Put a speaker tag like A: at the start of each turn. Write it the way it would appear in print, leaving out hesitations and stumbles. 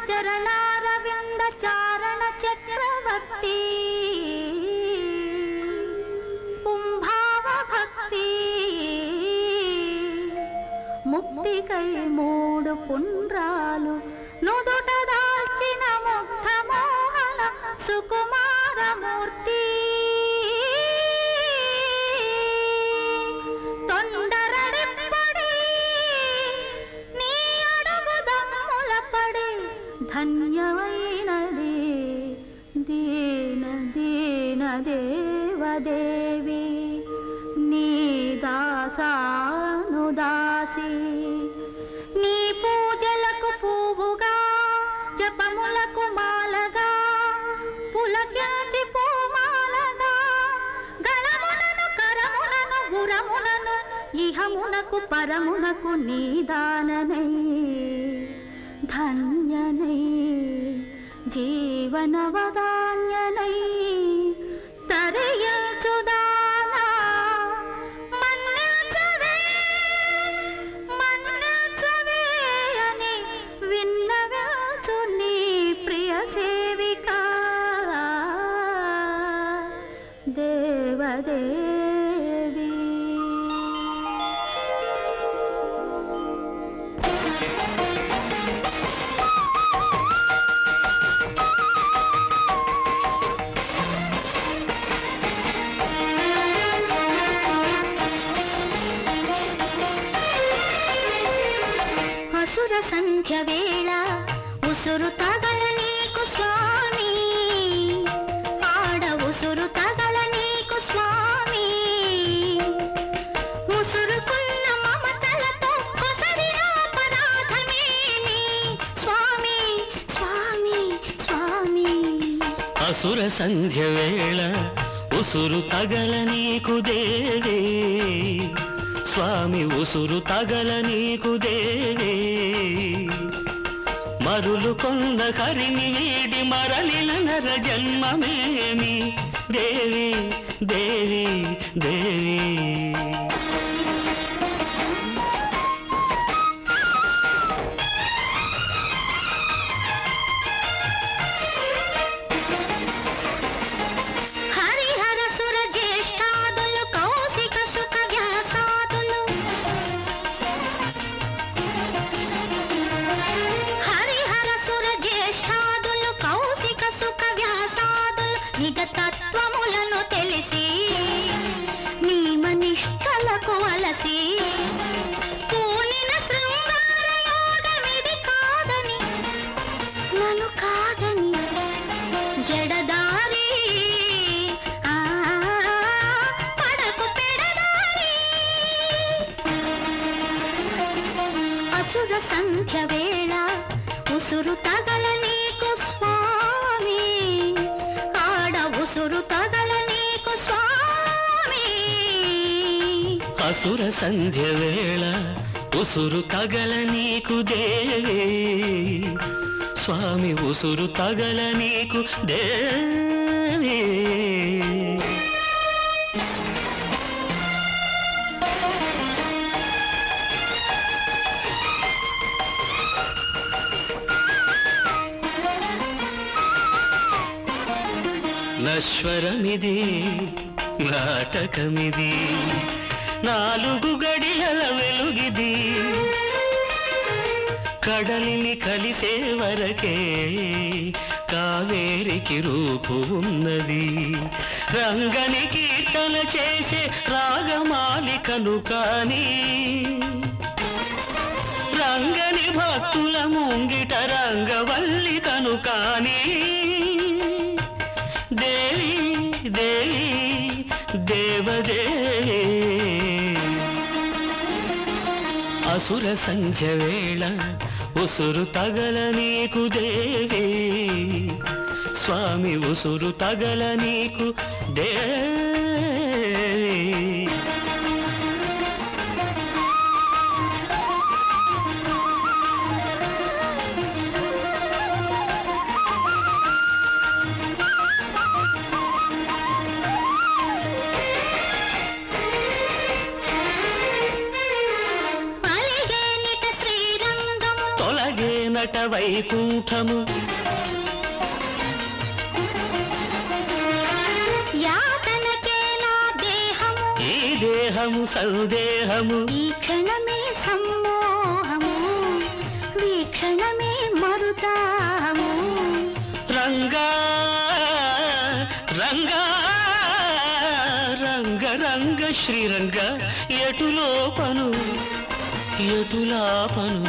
A: చరణారవింద చారణ చక్రవర్తి పుంభావ భక్తి ముక్తికై మూడు పుండ్రాలు నుదుట దాల్చిన ముగ్ధ మోహన సుకుమారమూర్తి ధన్యమైనది దీన దీన దేవదేవి నీ దాసానుదాసి నీ పూజలకు పువ్వుగా జపములకు మాలగా పులకించి పూమాలగా గళమునను కరమునను గురమునను ఇహమునకు పరమునకు నీ దాననై ధన్యనై జీవనవదాన్యనై తరయచుదానా మన్నచవే మన్నచవే అని విన్నవచ్చు నీ ప్రియ సేవిక దేవదేవి. అసుర సంధ్య వేళ ఉసురు తగల నీకు స్వామి ఆడ ఉసురు తగల నీకు స్వామి ముసురుకున్న మమతలతో కొసరిన అపరాధమేమి స్వామి స్వామి స్వామి.
B: అసుర సంధ్య వేళ ఉసురు తగల నీకు దేవే స్వామి ఉసురు తగల నీకు దేవే మరులు కొంద కరిని వీడి మరలిన నర జన్మమేమి దేవి దేవి దేవి.
A: నిజతత్వములను తెలిసి నియమనిష్టలకు అలసి పూనిన శృంగార యోగమిది కాదని నన్ను కాదని జడదారి పడకు పెడదారి. అసుర సంధ్య వేళ ఉసురు తగల నీకు స్వామి ఉసురు తగల నీకు స్వామి.
B: అసుర సంధ్య వేళ ఉసురు తగల నీకు దేవే స్వామి ఉసురు తగల నీకు దేవే. నశ్వరమిది నాటకమిది నాలుగు గడియల వెలుగిది కడలిని కలిసే వరకే కావేరికి రూపు ఉన్నది రంగని కీర్తన చేసే రాగమాలికను కాని రంగని భక్తుల ముంగిట రంగవల్లికను కాని దేవి దేవి దేవదేవి. అసుర సంధ్య వేళ ఉసురు తగల నీకు దేవి స్వామి ఉసురు తగల నీకు దేవి. ఎటునట వైకుంఠము
A: యాతనకే నా దేహము
B: ఈ దేహము సందేహము
A: ఈ క్షణమే సమ్మోహము వీక్షణమే మరుతాము
B: రంగా రంగా రంగ రంగ శ్రీరంగ ఎటులోపను ఎటులాపను